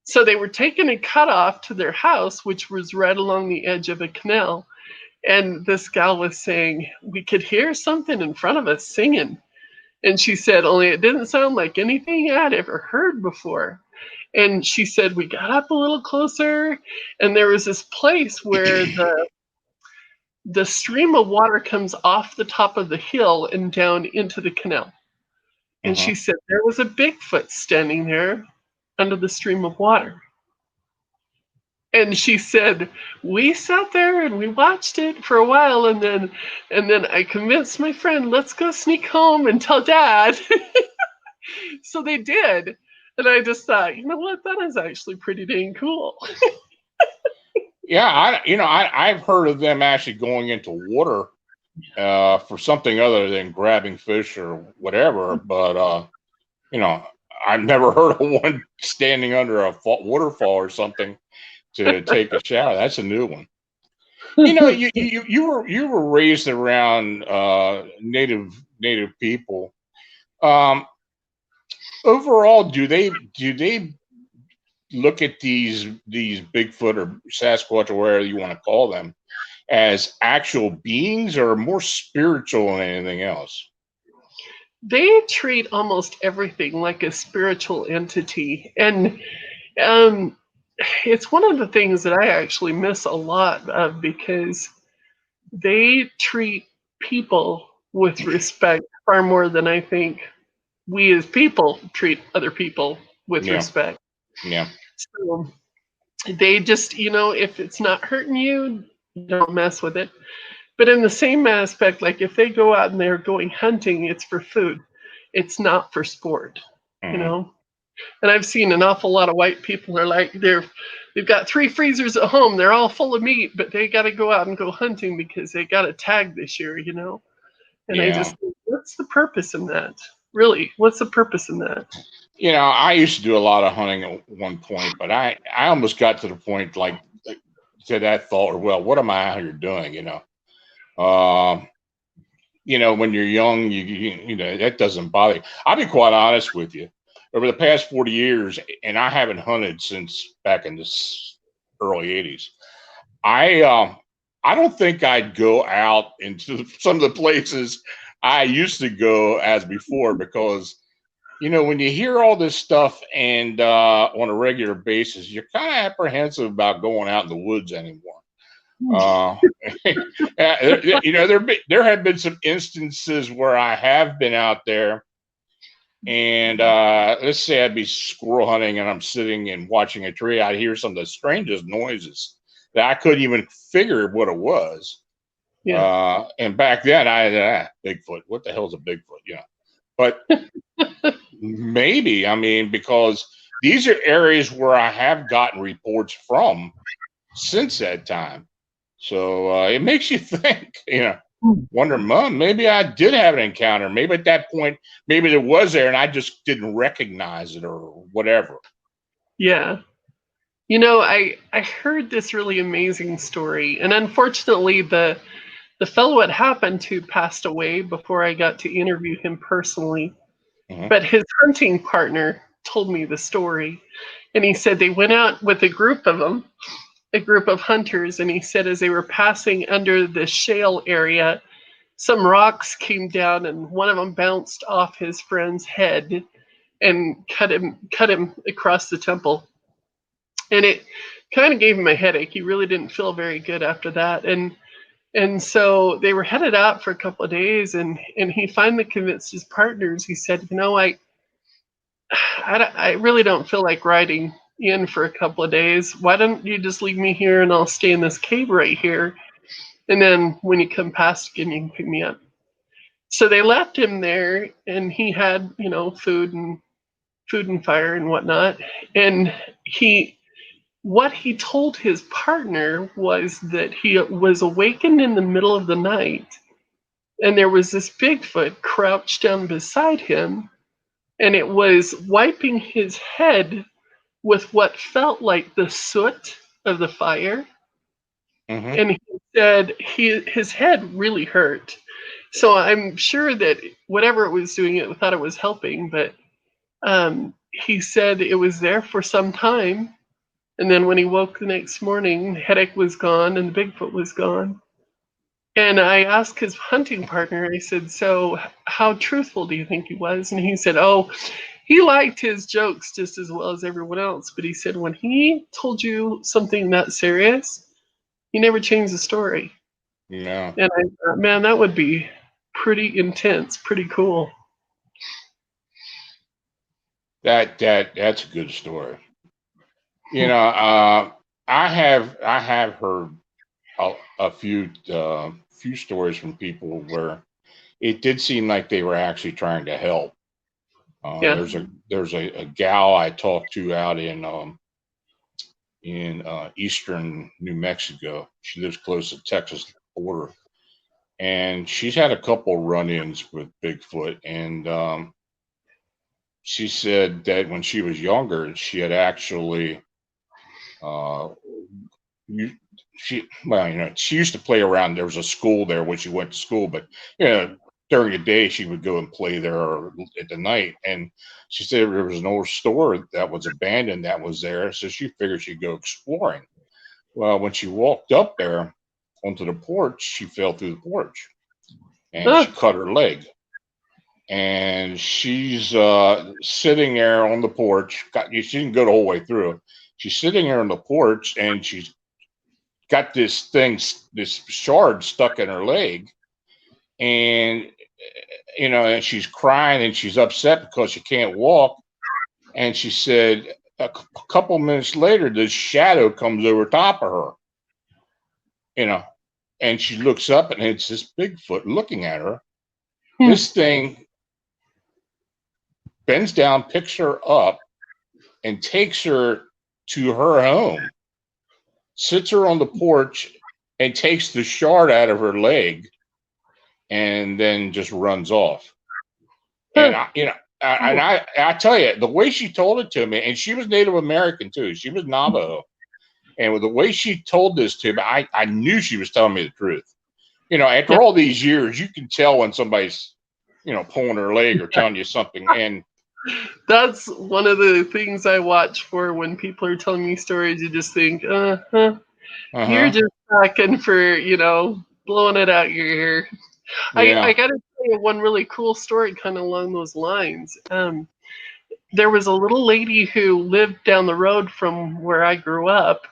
So they were taking a cutoff to their house, which was right along the edge of a canal. And this gal was saying, we could hear something in front of us singing. And she said, only it didn't sound like anything I'd ever heard before. And she said, we got up a little closer, and there was this place where the stream of water comes off the top of the hill and down into the canal. And Hmm. she said, there was a Bigfoot standing there under the stream of water. And she said, we sat there and we watched it for a while, and then I convinced my friend, let's go sneak home and tell dad. So they did. And I just thought, you know what, that is actually pretty dang cool. Yeah, I've heard of them actually going into water for something other than grabbing fish or whatever. But I've never heard of one standing under a waterfall or something to take a shower. That's a new one. You were raised around native people. Um, Overall, do they look at these Bigfoot or Sasquatch or whatever you want to call them as actual beings or more spiritual than anything else? They treat almost everything like a spiritual entity. And um, it's one of the things that I actually miss a lot of, because they treat people with respect far more than I think we as people treat other people with Yeah, respect. yeah, So they just, if it's not hurting you, don't mess with it. But in the same aspect, like if they go out and they're going hunting, it's for food. It's not for sport, you hmm, know? And I've seen an awful lot of white people are like, they've got 3 freezers at home. They're all full of meat, but they got to go out and go hunting because they got a tag this year, you know? And I yeah. just think, what's the purpose in that? Really, what's the purpose in that? I used to do a lot of hunting at one point, but I almost got to the point like to that thought, or well, what am I out here doing? Um, when you're young, that doesn't bother you. I'll be quite honest with you. Over the past 40 years, and I haven't hunted since back in the early 80s. I don't think I'd go out into some of the places I used to go as before, because when you hear all this stuff and on a regular basis, you're kind of apprehensive about going out in the woods anymore. Uh, there have been some instances where I have been out there, and let's say I'd be squirrel hunting and I'm sitting and watching a tree. I'd hear some of the strangest noises that I couldn't even figure what it was. Yeah. And back then, Bigfoot. What the hell's a Bigfoot? But maybe, because these are areas where I have gotten reports from since that time. So it makes you think, wonder, Mom, maybe I did have an encounter. Maybe at that point, maybe it was there and I just didn't recognize it or whatever. Yeah. I heard this really amazing story, and unfortunately, the fellow it happened to passed away before I got to interview him personally. Hmm. But his hunting partner told me the story, and he said they went out with a group of them, a group of hunters, and he said as they were passing under the shale area, some rocks came down, and one of them bounced off his friend's head and cut him across the temple. And it kind of gave him a headache. He really didn't feel very good after that. And so they were headed out for a couple of days, and he finally convinced his partners. He said, I really don't feel like riding in for a couple of days. Why don't you just leave me here and I'll stay in this cave right here? And then when you come past again, you can pick me up. So they left him there, and he had, food and fire and whatnot. And he what he told his partner was that he was awakened in the middle of the night, and there was this Bigfoot crouched down beside him, and it was wiping his head with what felt like the soot of the fire. Mm-hmm. And he said his head really hurt. So I'm sure that whatever it was doing, it thought it was helping, but he said it was there for some time. And then when he woke the next morning, the headache was gone and the Bigfoot was gone. And I asked his hunting partner, I said, so how truthful do you think he was? And he said, oh, he liked his jokes just as well as everyone else. But he said, when he told you something that serious, he never changed the story. Yeah. And I thought, man, that would be pretty intense, pretty cool. That's a good story. I have heard a few stories from people where it did seem like they were actually trying to help. Yeah. There's a gal I talked to out in eastern New Mexico. She lives close to the Texas border, and she's had a couple run-ins with Bigfoot. And she said that when she was younger, she had actually she used to play around. There was a school there when she went to school, but during the day she would go and play there at the night. And she said there was an old store that was abandoned that was there, so she figured she'd go exploring. Well, when she walked up there onto the porch, she fell through the porch and she cut her leg. And she's sitting there on the porch. She didn't go the whole way through. She's sitting there on the porch, and she's got this shard stuck in her leg, and and she's crying and she's upset because she can't walk. And she said a couple minutes later, this shadow comes over top of her, and she looks up, and it's this Bigfoot looking at her. This thing bends down, picks her up, and takes her to her home, sits her on the porch, and takes the shard out of her leg, and then just runs off. And I tell you, the way she told it to me, and she was Native American too. She was Navajo, and with the way she told this to me, I knew she was telling me the truth. After all these years, you can tell when somebody's pulling her leg or telling you something. And that's one of the things I watch for when people are telling me stories. You just think, you're just talking for, blowing it out your ear. Yeah. I got to tell you one really cool story kind of along those lines. There was a little lady who lived down the road from where I grew up.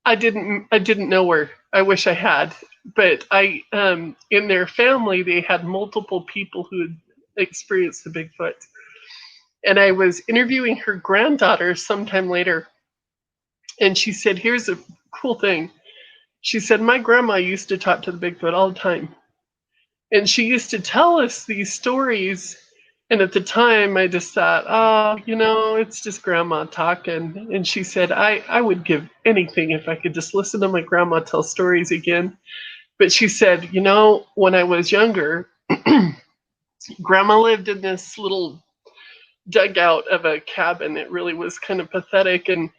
I didn't know her. I wish I had. But in their family, they had multiple people who had experienced the Bigfoot. And I was interviewing her granddaughter sometime later. And she said, here's a cool thing. She said, my grandma used to talk to the Bigfoot all the time. And she used to tell us these stories. And at the time, I just thought, it's just grandma talking. And she said, I would give anything if I could just listen to my grandma tell stories again. But she said, when I was younger, grandma lived in this little dugout of a cabin. It really was kind of pathetic. And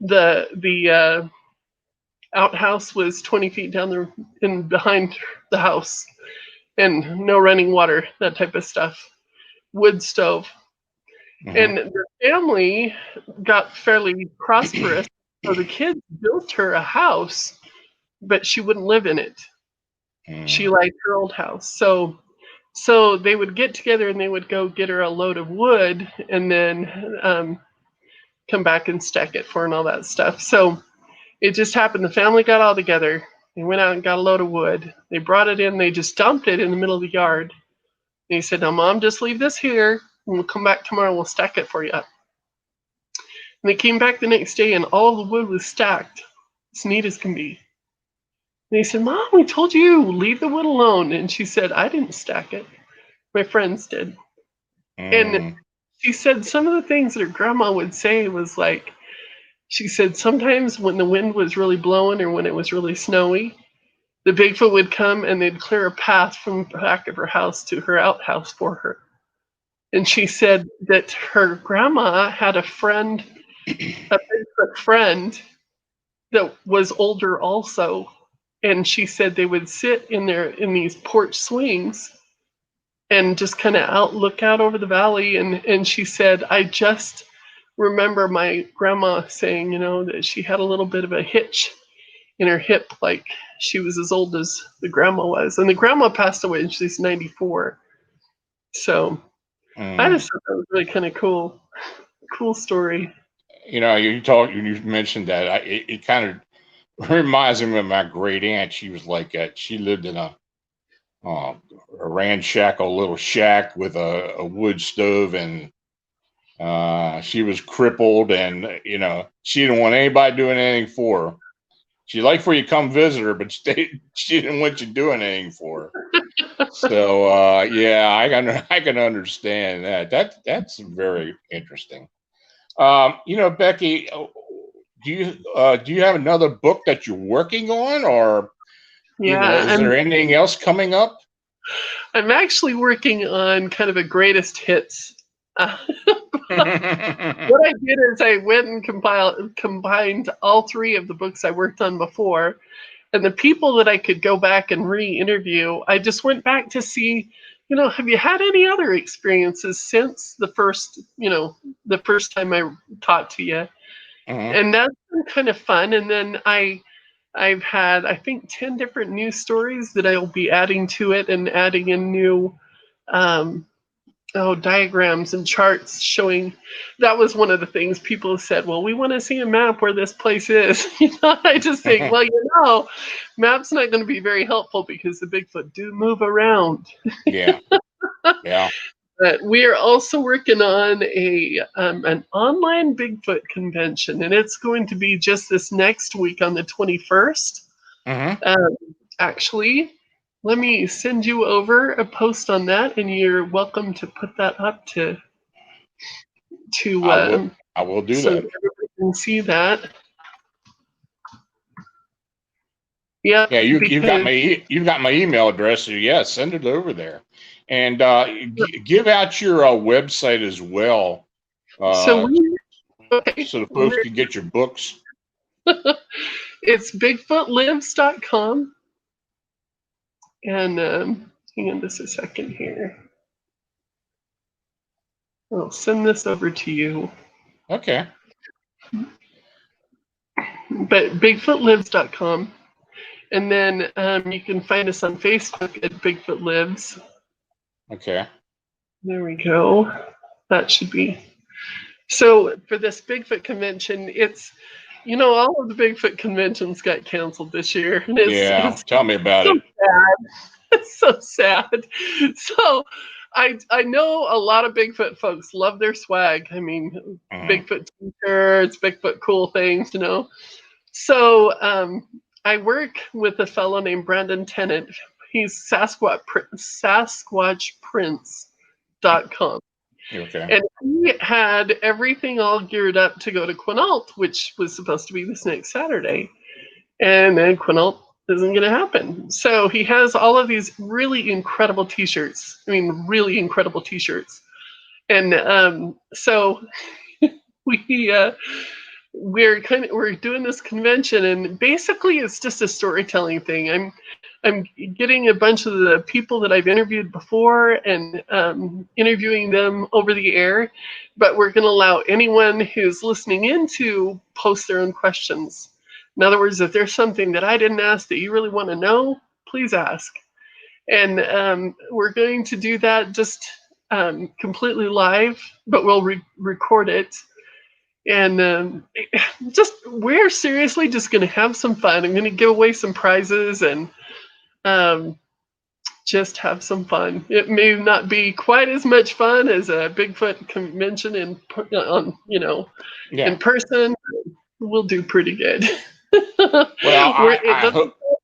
the outhouse was 20 feet down there and behind the house. And no running water, that type of stuff. Wood stove. Mm-hmm. And the family got fairly prosperous. So the kids built her a house, but she wouldn't live in it. She liked her old house. So they would get together and they would go get her a load of wood and then come back and stack it for her and all that stuff. So it just happened. The family got all together. They went out and got a load of wood. They brought it in. They just dumped it in the middle of the yard. And he said, now, Mom, just leave this here. And we'll come back tomorrow and we'll stack it for you. And they came back the next day and all the wood was stacked. As neat as can be. And he said, Mom, we told you, leave the wood alone. And she said, I didn't stack it. My friends did. And she said some of the things that her grandma would say was like, she said sometimes when the wind was really blowing or when it was really snowy, the Bigfoot would come and they'd clear a path from the back of her house to her outhouse for her. And she said that her grandma had a friend, a Bigfoot friend, that was older also. And she said they would sit in these porch swings and just kind of look out over the valley. And she said, I just remember my grandma saying, that she had a little bit of a hitch in her hip, like she was as old as the grandma was. And the grandma passed away and she's 94. So I just thought that was really kind of cool. Cool story. You mentioned that. It kind of reminds me of my great aunt. She was like that. She lived in a ramshackle little shack with a wood stove, and she was crippled, and she didn't want anybody doing anything for her. She liked for you to come visit her, but she didn't want you doing anything for her. So yeah, I can understand that. That's very interesting. Becky, do you have another book that you're working on, or is there anything else coming up? I'm actually working on kind of a greatest hits. What I did is I went and combined all three of the books I worked on before, and the people that I could go back and re-interview, I just went back to see, have you had any other experiences since the first time I talked to you? And that's been kind of fun. And then I've had, I think, 10 different news stories that I'll be adding to it, and adding in new diagrams and charts showing. That was one of the things people said, well, we want to see a map where this place is. I just think, well, map's not going to be very helpful because the Bigfoot do move around. Yeah. But we are also working on an online Bigfoot convention, and it's going to be just this next week on the 21st. Actually, let me send you over a post on that, and you're welcome to put that up to I will do so that. everybody can see that. Yeah. Yeah, you've got my email address, so yeah, send it over there, and give out your website as well, so the folks can get your books. It's bigfootlives.com. And hang on just a second here. I'll send this over to you. Okay. But bigfootlives.com. And then you can find us on Facebook at Bigfoot Lives. Okay. There we go. That should be. So for this Bigfoot convention, it's, all of the Bigfoot conventions got canceled this year. And it's tell me about it. Sad. It's so sad. So I know a lot of Bigfoot folks love their swag. I mean, Bigfoot t-shirts, Bigfoot cool things, So I work with a fellow named Brandon Tennant. He's SasquatchPrince.com. Okay. And he had everything all geared up to go to Quinault, which was supposed to be this next Saturday. And then Quinault isn't going to happen. So he has all of these really incredible t-shirts. I mean, really incredible t-shirts. And so we're doing this convention, and basically it's just a storytelling thing. I'm getting a bunch of the people that I've interviewed before and interviewing them over the air, but we're going to allow anyone who's listening in to post their own questions. In other words, if there's something that I didn't ask that you really want to know, please ask. And we're going to do that just completely live, but we'll record it. And we're seriously just going to have some fun. I'm going to give away some prizes and just have some fun. It may not be quite as much fun as a Bigfoot convention in person. We'll do pretty good. Well,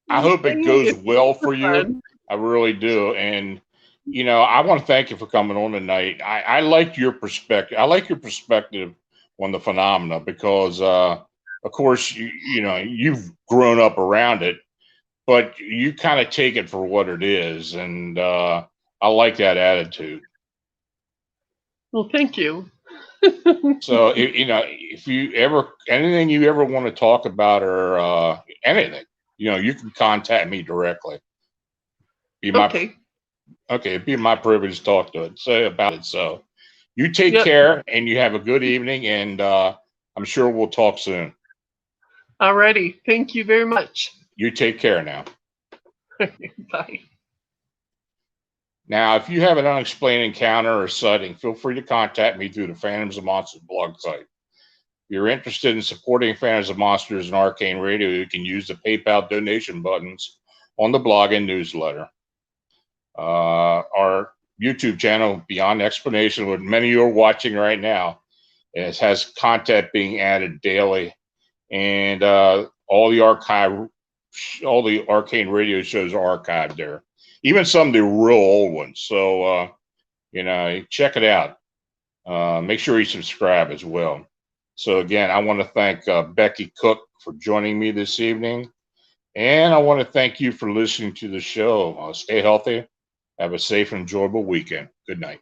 I hope it goes well for you. I really do. And, I want to thank you for coming on tonight. I like your perspective. I like your perspective on the phenomena because, of course, you've grown up around it, but you kind of take it for what it is, and I like that attitude. Well, thank you. So, if you ever anything you ever want to talk about or anything, you can contact me directly. Okay. It'd be my privilege to say about it. So, you take Yep. care, and you have a good evening, and I'm sure we'll talk soon. Alrighty. Thank you very much. You take care now. Bye. Now, if you have an unexplained encounter or sighting, feel free to contact me through the Phantoms of Monsters blog site. If you're interested in supporting Phantoms of Monsters and Arcane Radio, you can use the PayPal donation buttons on the blog and newsletter. Our YouTube channel, Beyond Explanation, what many of you are watching right now, it has content being added daily, and all the Arcane Radio shows are archived there. Even some of the real old ones. So, check it out. Make sure you subscribe as well. So, again, I want to thank Becky Cook for joining me this evening. And I want to thank you for listening to the show. Stay healthy. Have a safe and enjoyable weekend. Good night.